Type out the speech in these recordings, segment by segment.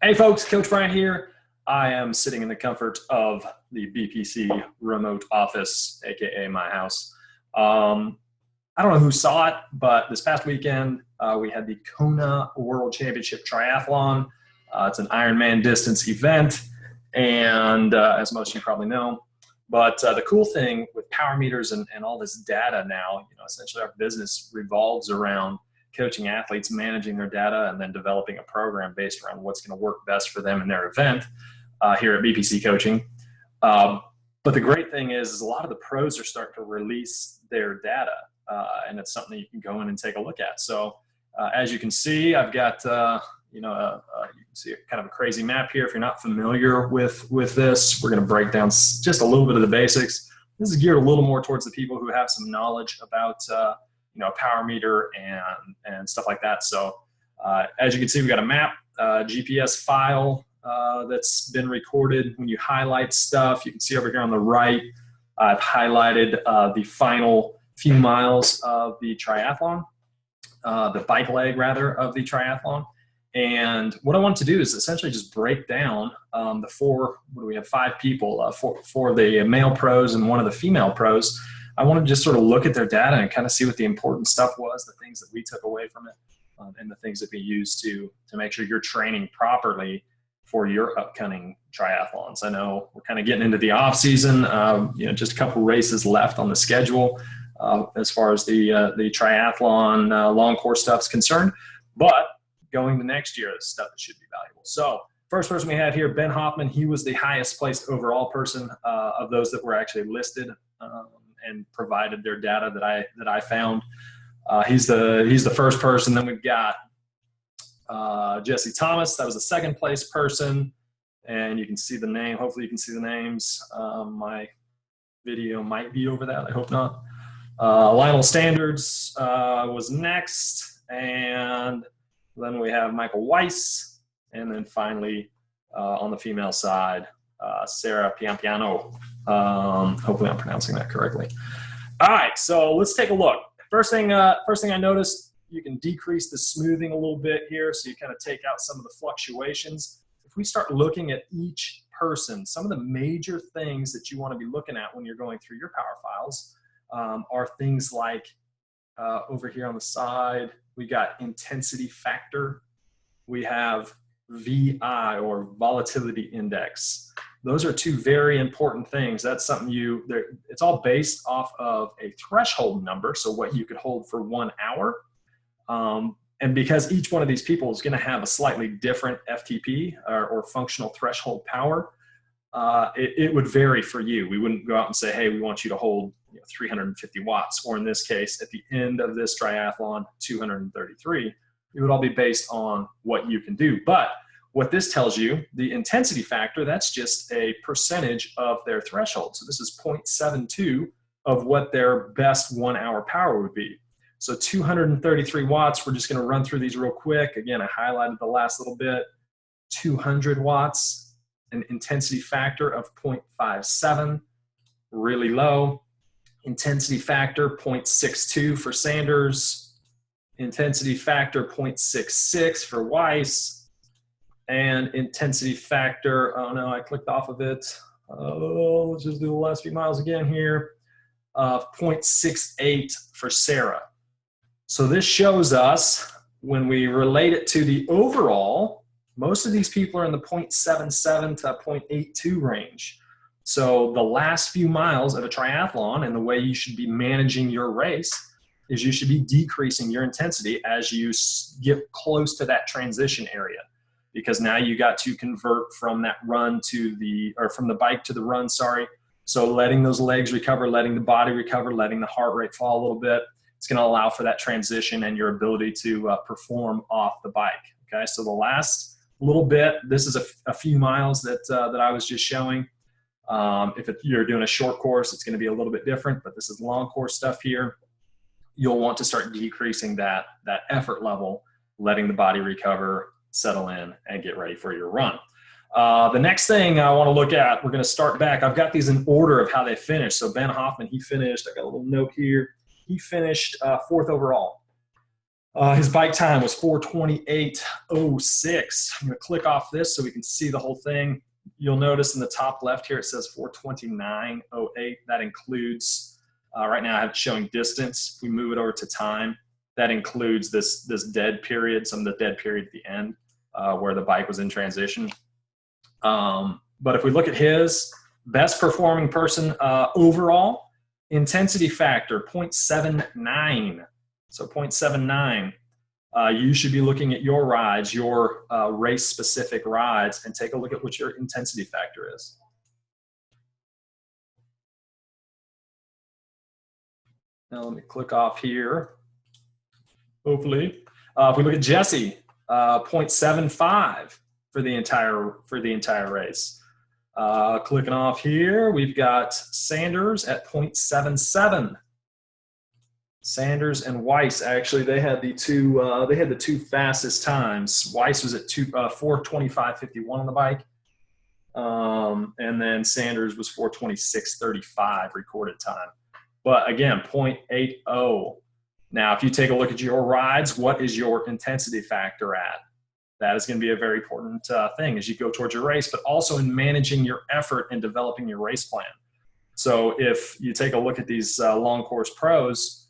Hey folks, Coach Bryant here. I am sitting in the comfort of the BPC remote office, aka my house. I don't know who saw it, but this past weekend we had the Kona World Championship Triathlon. It's an Ironman distance event, and as most of you probably know. But the cool thing with power meters and all this data now, essentially our business revolves around coaching athletes, managing their data, and then developing a program based around what's going to work best for them in their event here at BPC Coaching. But the great thing is a lot of the pros are starting to release their data, and it's something that you can go in and take a look at. So as you can see, I've got, you can see kind of a crazy map here. If you're not familiar with this, we're going to break down just a little bit of the basics. This is geared a little more towards the people who have some knowledge about power meter and stuff like that. So as you can see, we've got a map, GPS file that's been recorded. When you highlight stuff, you can see over here on the right, I've highlighted the final few miles of the triathlon, the bike leg rather of the triathlon. And what I want to do is essentially just break down the four, what do we have, 5 people, four of the male pros and one of the female pros. I want to just sort of look at their data and kind of see what the important stuff was, the things that we took away from it, and the things that we use to make sure you're training properly for your upcoming triathlons. I know we're kind of getting into the off season, just a couple races left on the schedule as far as the triathlon long course stuff is concerned, but going to next year is stuff that should be valuable. So first person we had here, Ben Hoffman, he was the highest placed overall person of those that were actually listed and provided their data that I found. He's the first person. Then we've got Jesse Thomas. That was the second place person, and you can see the name. Hopefully you can see the names. My video might be over that. I hope not. Lionel Sanders was next, and then we have Michael Weiss, and then finally on the female side, Sarah Piampiano. Hopefully I'm pronouncing that correctly. All right, so let's take a look. First thing I noticed, you can decrease the smoothing a little bit here, so you kind of take out some of the fluctuations. If we start looking at each person, some of the major things that you want to be looking at when you're going through your power files are things like over here on the side, we got intensity factor. We have VI, or Volatility Index. Those are 2 very important things. That's something it's all based off of a threshold number, so what you could hold for 1 hour. And because each one of these people is going to have a slightly different FTP or functional threshold power, it would vary for you. We wouldn't go out and say, hey, we want you to hold 350 watts, or in this case, at the end of this triathlon, 233. It would all be based on what you can do. But what this tells you, the intensity factor, that's just a percentage of their threshold. So this is 0.72 of what their best 1 hour power would be. So 233 watts, we're just going to run through these real quick. Again, I highlighted the last little bit. 200 watts, an intensity factor of 0.57, really low. Intensity factor 0.62 for Sanders. Intensity factor 0.66 for Weiss. And intensity factor, oh no, I clicked off of it. Oh, let's just do the last few miles again here. 0.68 for Sarah. So this shows us, when we relate it to the overall, most of these people are in the 0.77 to 0.82 range. So the last few miles of a triathlon, and the way you should be managing your race, is you should be decreasing your intensity as you get close to that transition area. Because now you got to convert from that run from the bike to the run, sorry. So letting those legs recover, letting the body recover, letting the heart rate fall a little bit, it's going to allow for that transition and your ability to perform off the bike. Okay, so the last little bit, this is a few miles that I was just showing. If you're doing a short course, it's going to be a little bit different, but this is long course stuff here. You'll want to start decreasing that effort level, letting the body recover, settle in, and get ready for your run. The next thing I want to look at, we're going to start back. I've got these in order of how they finished. So Ben Hoffman, he finished, I got a little note here. He finished 4th overall. His bike time was 4:28:06. I'm going to click off this so we can see the whole thing. You'll notice in the top left here it says 4:29:08. That includes, right now I have it showing distance. If we move it over to time, that includes this dead period, some of the dead period at the end where the bike was in transition. But if we look at his best performing person overall, intensity factor 0.79. So 0.79. You should be looking at your rides, your race-specific rides, and take a look at what your intensity factor is. Now let me click off here. Hopefully, if we look at Jesse, 0.75 for the entire race. Clicking off here, we've got Sanders at 0.77. Sanders and Weiss, actually, they had the two fastest times. Weiss was at 4:25:51 on the bike, and then Sanders was 4:26:35 recorded time. But again, 0.80. Now, if you take a look at your rides, what is your intensity factor at? That is going to be a very important thing as you go towards your race, but also in managing your effort and developing your race plan. So if you take a look at these long course pros,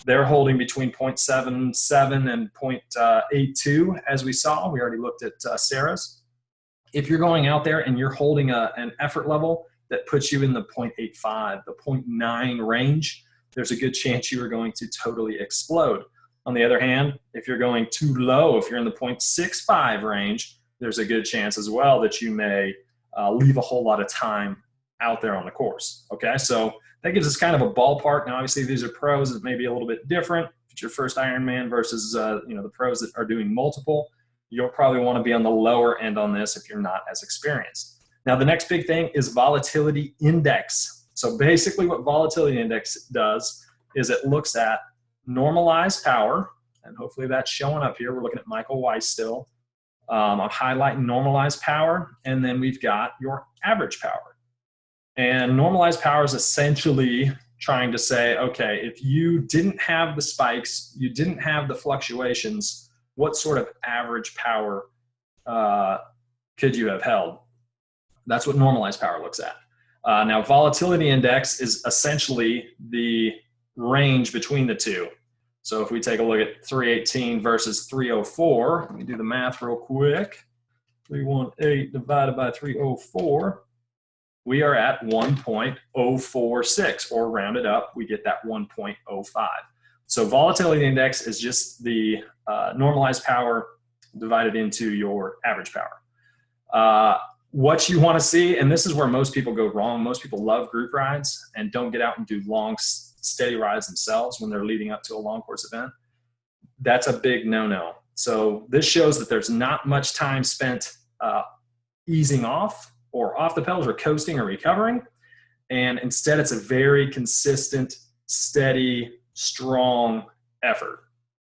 they're holding between 0.77 and 0.82, as we saw. We already looked at Sarah's. If you're going out there and you're holding an effort level that puts you in the 0.85, the 0.9 range, there's a good chance you are going to totally explode. On the other hand, if you're going too low, if you're in the 0.65 range, there's a good chance as well that you may leave a whole lot of time out there on the course. Okay, so that gives us kind of a ballpark. Now, obviously, these are pros. It may be a little bit different. If it's your first Ironman versus the pros that are doing multiple, you'll probably want to be on the lower end on this if you're not as experienced. Now, the next big thing is Volatility Index. So basically what Volatility Index does is it looks at normalized power, and hopefully that's showing up here. We're looking at Michael Weiss still. I'm highlighting normalized power, and then we've got your average power. And normalized power is essentially trying to say, okay, if you didn't have the spikes, you didn't have the fluctuations, what sort of average power could you have held? That's what normalized power looks at. Now, volatility index is essentially the range between the two. So if we take a look at 318 versus 304, let me do the math real quick. 318 divided by 304. We are at 1.046, or rounded up, we get that 1.05. So volatility index is just the normalized power divided into your average power. What you want to see, and this is where most people go wrong, most people love group rides and don't get out and do long, steady rides themselves when they're leading up to a long course event. That's a big no-no. So this shows that there's not much time spent easing off or off the pedals or coasting or recovering. And instead, it's a very consistent, steady, strong effort.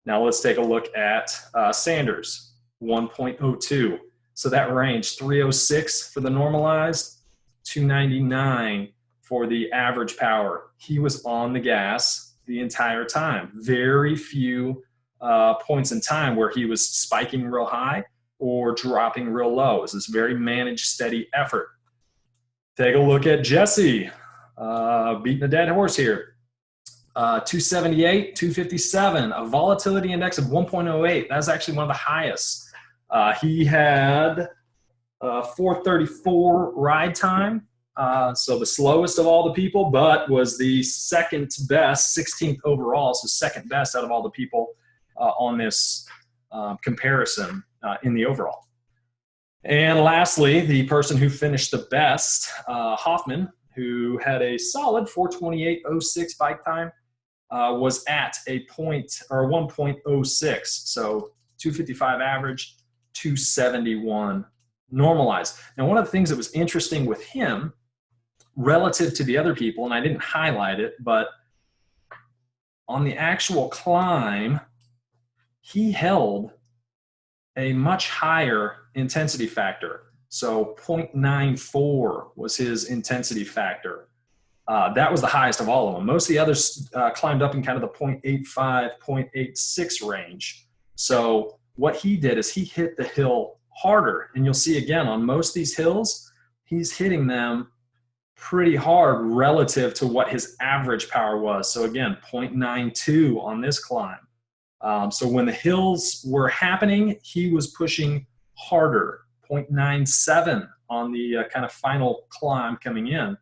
Now let's take a look at Sanders, 1.02. So that range, 306 for the normalized, 299 for the average power. He was on the gas the entire time. Very few points in time where he was spiking real high or dropping real low. It's this very managed, steady effort. Take a look at Jesse, beating a dead horse here. 278, 257, a volatility index of 1.08. That's actually one of the highest. He had 4:34 ride time, so the slowest of all the people, but was the second best, 16th overall, so second best out of all the people on this comparison in the overall. And lastly, the person who finished the best, Hoffman, who had a solid 4:28:06 bike time, was at a 1.06, so 255 average, 271 normalized. Now, one of the things that was interesting with him relative to the other people, and I didn't highlight it, but on the actual climb, he held a much higher intensity factor. So 0.94 was his intensity factor. That was the highest of all of them. Most of the others climbed up in kind of the 0.85, 0.86 range. So what he did is he hit the hill harder. And you'll see again on most of these hills, he's hitting them pretty hard relative to what his average power was. So again, 0.92 on this climb. So when the hills were happening, he was pushing harder, 0.97 on the kind of final climb coming in.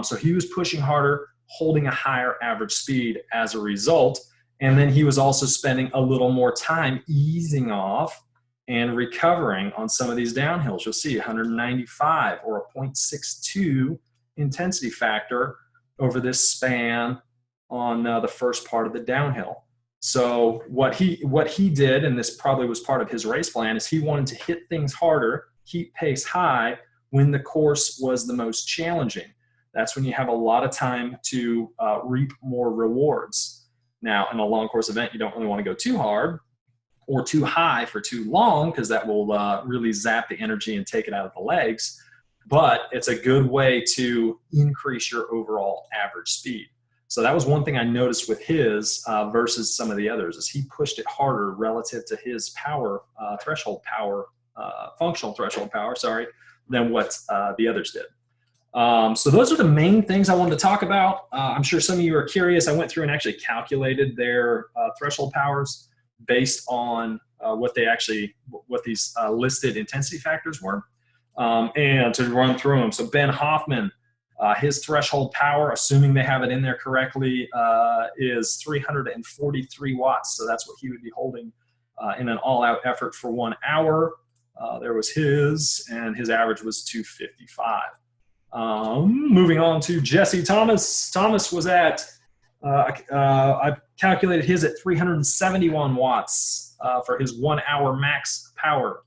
So he was pushing harder, holding a higher average speed as a result. And then he was also spending a little more time easing off and recovering on some of these downhills. You'll see 195 or a 0.62 intensity factor over this span on the first part of the downhill. So what he did, and this probably was part of his race plan, is he wanted to hit things harder, keep pace high when the course was the most challenging. That's when you have a lot of time to reap more rewards. Now, in a long course event, you don't really want to go too hard or too high for too long, because that will really zap the energy and take it out of the legs. But it's a good way to increase your overall average speed. So that was one thing I noticed with his versus some of the others, is he pushed it harder relative to his power, functional threshold power, than what the others did. So those are the main things I wanted to talk about. I'm sure some of you are curious. I went through and actually calculated their threshold powers based on what these listed intensity factors were, and to run through them. So Ben Hoffman, his threshold power, assuming they have it in there correctly, is 343 watts. So that's what he would be holding in an all-out effort for 1 hour. There was his, and his average was 255. Moving on to Jesse Thomas. Thomas was at, I calculated his at 371 watts for his 1 hour max power.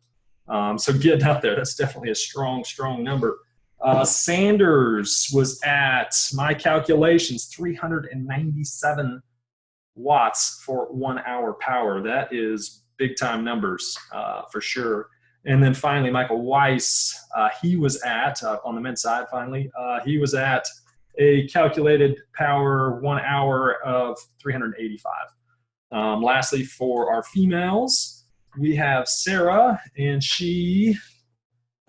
So getting up there, that's definitely a strong, strong number. Sanders was at, my calculations, 397 watts for 1 hour power. That is big time numbers for sure. And then finally, Michael Weiss, he was at, on the men's side finally, he was at a calculated power 1 hour of 385. Lastly, for our females, we have Sarah, and she,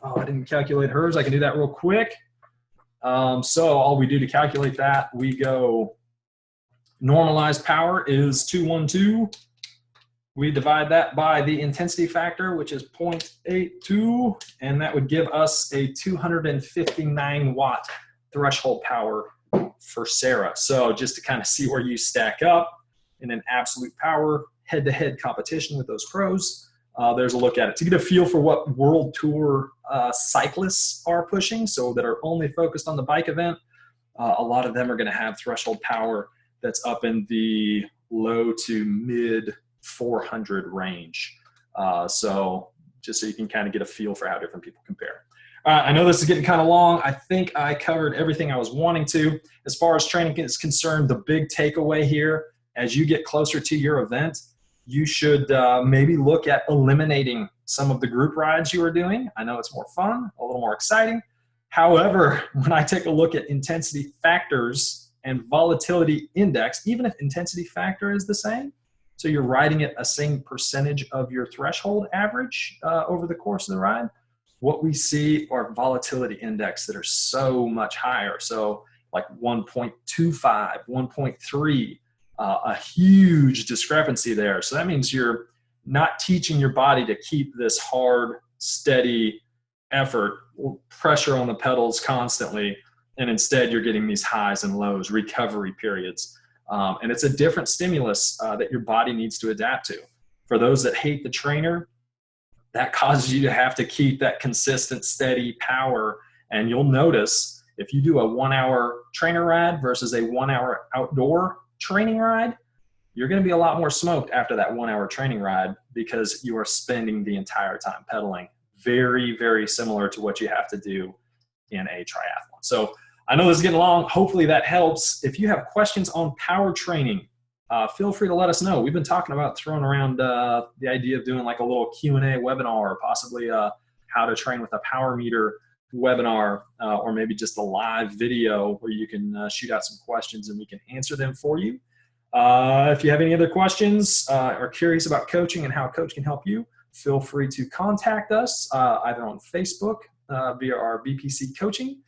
I didn't calculate hers. I can do that real quick. So all we do to calculate that, we go normalized power is 212. We divide that by the intensity factor, which is 0.82, and that would give us a 259 watt threshold power for Sarah. So just to kind of see where you stack up in an absolute power head-to-head competition with those pros, there's a look at it. To get a feel for what World Tour cyclists are pushing, so that are only focused on the bike event, a lot of them are going to have threshold power that's up in the low to mid 400 range. So just so you can kind of get a feel for how different people compare. I know this is getting kind of long. I think I covered everything I was wanting to. As far as training is concerned, the big takeaway here, as you get closer to your event, you should maybe look at eliminating some of the group rides you are doing. I know it's more fun, a little more exciting. However, when I take a look at intensity factors and volatility index, even if intensity factor is the same, so you're riding at a same percentage of your threshold average over the course of the ride, what we see are volatility index that are so much higher. So like 1.25, 1.3, a huge discrepancy there. So that means you're not teaching your body to keep this hard, steady effort, pressure on the pedals constantly, and instead you're getting these highs and lows, recovery periods. And it's a different stimulus that your body needs to adapt to. For those that hate the trainer, that causes you to have to keep that consistent, steady power. And you'll notice if you do a 1 hour trainer ride versus a 1 hour outdoor training ride, you're going to be a lot more smoked after that 1 hour training ride because you are spending the entire time pedaling. Very, very similar to what you have to do in a triathlon. So I know this is getting long. Hopefully that helps. If you have questions on power training, feel free to let us know. We've been talking about throwing around the idea of doing like a little Q&A webinar, or possibly how to train with a power meter webinar or maybe just a live video where you can shoot out some questions and we can answer them for you. If you have any other questions or curious about coaching and how a coach can help you, feel free to contact us either on Facebook via our BPC Coaching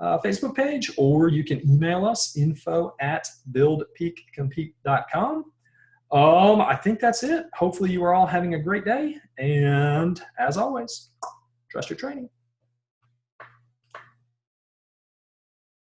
Facebook page, or you can email us info@buildpeakcompete.com. I think that's it. Hopefully you are all having a great day. And as always, trust your training.